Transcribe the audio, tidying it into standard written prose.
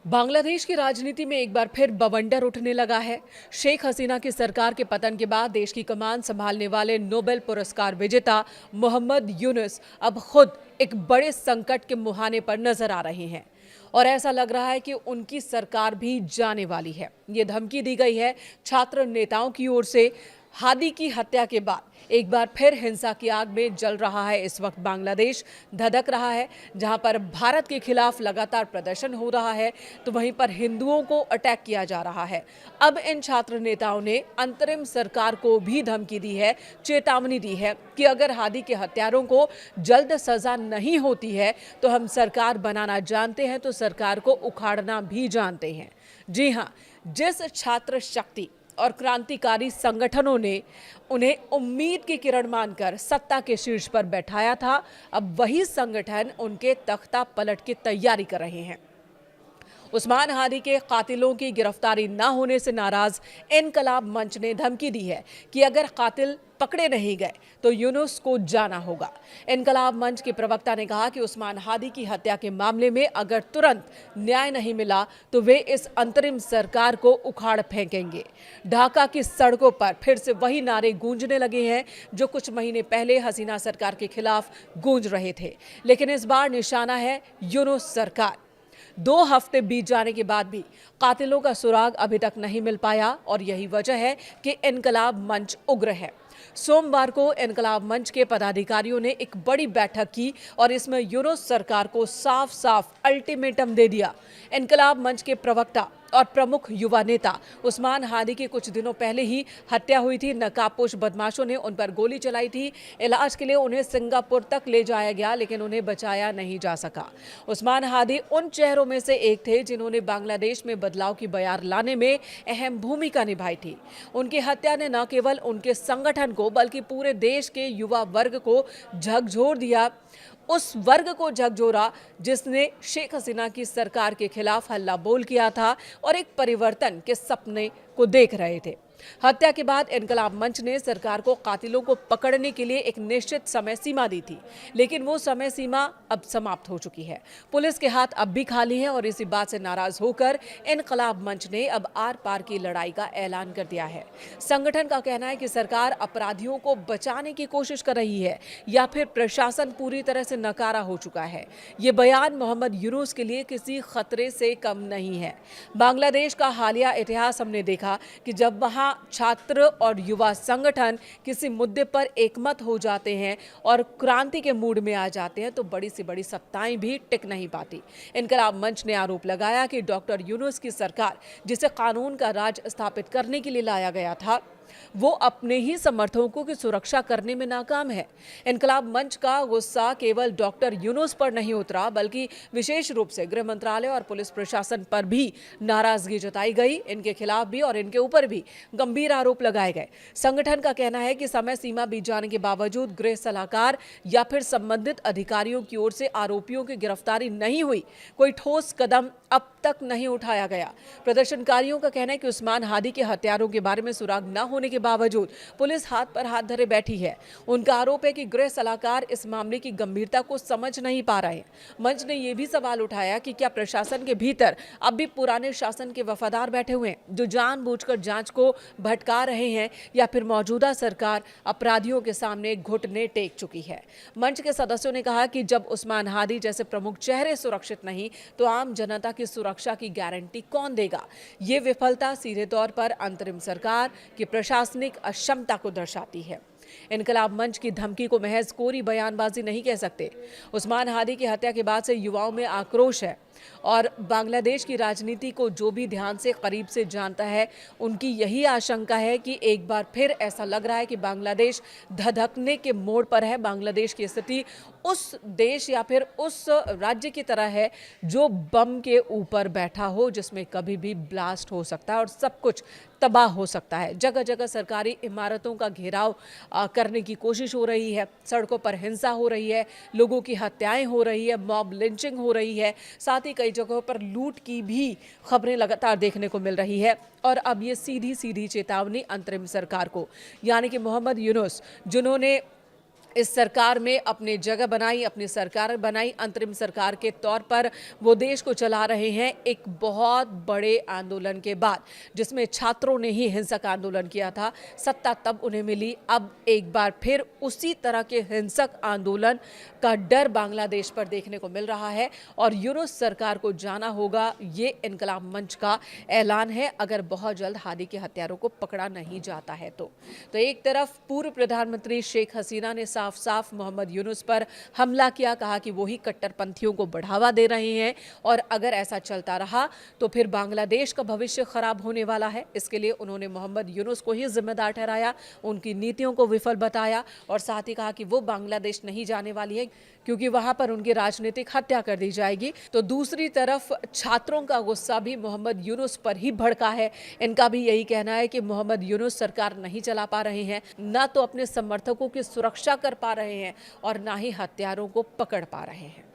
बांग्लादेश की राजनीति में एक बार फिर बवंडर उठने लगा है। शेख हसीना की सरकार के पतन के बाद देश की कमान संभालने वाले नोबेल पुरस्कार विजेता मोहम्मद यूनुस अब खुद एक बड़े संकट के मुहाने पर नजर आ रहे हैं और ऐसा लग रहा है कि उनकी सरकार भी जाने वाली है। ये धमकी दी गई है छात्र नेताओं की ओर से। हादी की हत्या के बाद एक बार फिर हिंसा की आग में जल रहा है। इस वक्त बांग्लादेश धधक रहा है, जहां पर भारत के खिलाफ लगातार प्रदर्शन हो रहा है तो वहीं पर हिंदुओं को अटैक किया जा रहा है। अब इन छात्र नेताओं ने अंतरिम सरकार को भी धमकी दी है, चेतावनी दी है कि अगर हादी के हत्यारों को जल्द सजा नहीं होती है तो हम सरकार बनाना जानते हैं, तो सरकार को उखाड़ना भी जानते हैं। जी हां, जिस छात्र शक्ति और क्रांतिकारी संगठनों ने उन्हें उम्मीद की किरण मानकर सत्ता के शीर्ष पर बैठाया था, अब वही संगठन उनके तख्ता पलट की तैयारी कर रहे हैं। उस्मान हादी के कातिलों की गिरफ्तारी न होने से नाराज इनकलाब मंच ने धमकी दी है कि अगर कातिल पकड़े नहीं गए तो यूनुस को जाना होगा। इनकलाब मंच के प्रवक्ता ने कहा कि उस्मान हादी की हत्या के मामले में अगर तुरंत न्याय नहीं मिला तो वे इस अंतरिम सरकार को उखाड़ फेंकेंगे। ढाका की सड़कों पर फिर से वही नारे गूंजने लगे हैं जो कुछ महीने पहले हसीना सरकार के खिलाफ गूंज रहे थे, लेकिन इस बार निशाना है यूनुस सरकार। 2 हफ्ते बीत जाने के बाद भी कातिलों का सुराग अभी तक नहीं मिल पाया और यही वजह है कि इनकलाब मंच उग्र है। सोमवार को इनकलाब मंच के पदाधिकारियों ने एक बड़ी बैठक की और इसमें यूनुस सरकार को साफ साफ अल्टीमेटम दे दिया। इनकलाब मंच के प्रवक्ता और प्रमुख युवा नेता उस्मान हादी की कुछ दिनों पहले ही हत्या हुई थी। नकाबपोश बदमाशों ने उन पर गोली चलाई थी। इलाज के लिए उन्हें सिंगापुर तक ले जाया गया, लेकिन उन्हें बचाया नहीं जा सका। उस्मान हादी उन चेहरों में से एक थे जिन्होंने बांग्लादेश में बदलाव की बयार लाने में अहम भूमिका निभाई थी। उनकी हत्या ने न केवल उनके संगठन को बल्कि पूरे देश के युवा वर्ग को झकझोर दिया। उस वर्ग को झकझोरा जिसने शेख हसीना की सरकार के खिलाफ हल्ला बोल किया था और एक परिवर्तन के सपने को देख रहे थे। हत्या के बाद इनकलाब मंच ने सरकार को कातिलों को पकड़ने के लिए एक निश्चित समय सीमा दी थी, लेकिन वो समय सीमा अब समाप्त हो चुकी है। पुलिस के हाथ अब भी खाली हैं और इसी बात से नाराज होकर इनकलाब मंच ने अब आर पार की लड़ाई का ऐलान कर दिया है। संगठन का कहना है कि सरकार अपराधियों को बचाने की कोशिश कर रही है या फिर प्रशासन पूरी तरह से नकारा हो चुका है। ये बयान मोहम्मद यूनुस के लिए किसी खतरे से कम नहीं है। बांग्लादेश का हालिया इतिहास हमने देखा कि जब वहां छात्र और युवा संगठन किसी मुद्दे पर एकमत हो जाते हैं और क्रांति के मूड में आ जाते हैं तो बड़ी से बड़ी सत्ताएं भी टिक नहीं पाती। इनकलाब मंच ने आरोप लगाया कि डॉक्टर यूनुस की सरकार, जिसे कानून का राज स्थापित करने के लिए लाया गया था, वो अपने ही समर्थकों की सुरक्षा करने में नाकाम है। इनकलाब मंच का गुस्सा केवल डॉक्टर यूनुस पर नहीं उतरा, बल्कि विशेष रूप से गृह मंत्रालय और पुलिस प्रशासन पर भी नाराजगी जताई गई। इनके खिलाफ भी और इनके ऊपर भी गंभीर आरोप लगाए गए। संगठन का कहना है कि समय सीमा बीत जाने के बावजूद गृह सलाहकार या फिर संबंधित अधिकारियों की ओर से आरोपियों की गिरफ्तारी नहीं हुई, कोई ठोस कदम अब तक नहीं उठाया गया। प्रदर्शनकारियों का कहना है कि उस्मान हादी के हत्यारों के बारे में सुराग न होने के बावजूद पुलिस हाथ पर हाथ धरे बैठी है। उनका आरोप है कि गृह सलाहकार इस मामले की गंभीरता को समझ नहीं पा रहे हैं। मंच ने यह भी सवाल उठाया कि क्या प्रशासन के भीतर अब भी पुराने शासन के वफादार बैठे हुए हैं जो जानबूझकर जांच को भटका रहे हैं, या फिर मौजूदा सरकार अपराधियों के सामने घुटने टेक चुकी है। मंच के सदस्यों ने कहा कि जब उस्मान हादी जैसे प्रमुख चेहरे सुरक्षित नहीं तो आम जनता की सुरक्षा की गारंटी कौन देगा। ये विफलता सीधे तौर पर अंतरिम सरकार की प्रशासनिक अक्षमता को दर्शाती है। इनकलाब मंच की धमकी को महज कोरी बयानबाजी नहीं कह सकते। उस्मान हादी की हत्या के बाद से युवाओं में आक्रोश है और बांग्लादेश की राजनीति को जो भी ध्यान से करीब से जानता है उनकी यही आशंका है कि एक बार फिर ऐसा लग रहा है कि बांग्लादेश धधकने के मोड़ पर है। बांग्लादेश की स्थिति उस देश या फिर उस राज्य की तरह है जो बम के ऊपर बैठा हो, जिसमें कभी भी ब्लास्ट हो सकता है और सब कुछ तबाह हो सकता है। जगह जगह सरकारी इमारतों का घेराव करने की कोशिश हो रही है, सड़कों पर हिंसा हो रही है, लोगों की हत्याएं हो रही है, मॉब लिंचिंग हो रही है, साथ ही कई जगहों पर लूट की भी खबरें लगातार देखने को मिल रही है। और अब ये सीधी सीधी चेतावनी अंतरिम सरकार को, यानी कि मोहम्मद यूनुस, जिन्होंने इस सरकार में अपनी जगह बनाई, अपनी सरकार बनाई, अंतरिम सरकार के तौर पर वो देश को चला रहे हैं एक बहुत बड़े आंदोलन के बाद, जिसमें छात्रों ने ही हिंसक आंदोलन किया था। सत्ता तब उन्हें मिली, अब एक बार फिर उसी तरह के हिंसक आंदोलन का डर बांग्लादेश पर देखने को मिल रहा है और यूनुस सरकार को जाना होगा। ये इनकलाब मंच का ऐलान है अगर बहुत जल्द हादी के हत्यारों को पकड़ा नहीं जाता है तो एक तरफ पूर्व प्रधानमंत्री शेख हसीना ने साफ साफ मोहम्मद यूनुस पर हमला किया, कहा कि वो ही कट्टरपंथियों को बढ़ावा दे रहे हैं और अगर ऐसा चलता रहा तो फिर बांग्लादेश का भविष्य खराब होने वाला है। इसके लिए उन्होंने मोहम्मद यूनुस को ही जिम्मेदार ठहराया, उनकी नीतियों को विफल बताया और साथ ही कहा कि वो बांग्लादेश नहीं जाने वाली है क्योंकि वहां पर उनकी राजनीतिक हत्या कर दी जाएगी। तो दूसरी तरफ छात्रों का गुस्सा भी मोहम्मद यूनुस पर ही भड़का है। इनका भी यही कहना है कि मोहम्मद यूनुस सरकार नहीं चला पा रहे हैं, ना तो अपने समर्थकों की सुरक्षा कर पा रहे हैं और ना ही हत्यारों को पकड़ पा रहे हैं।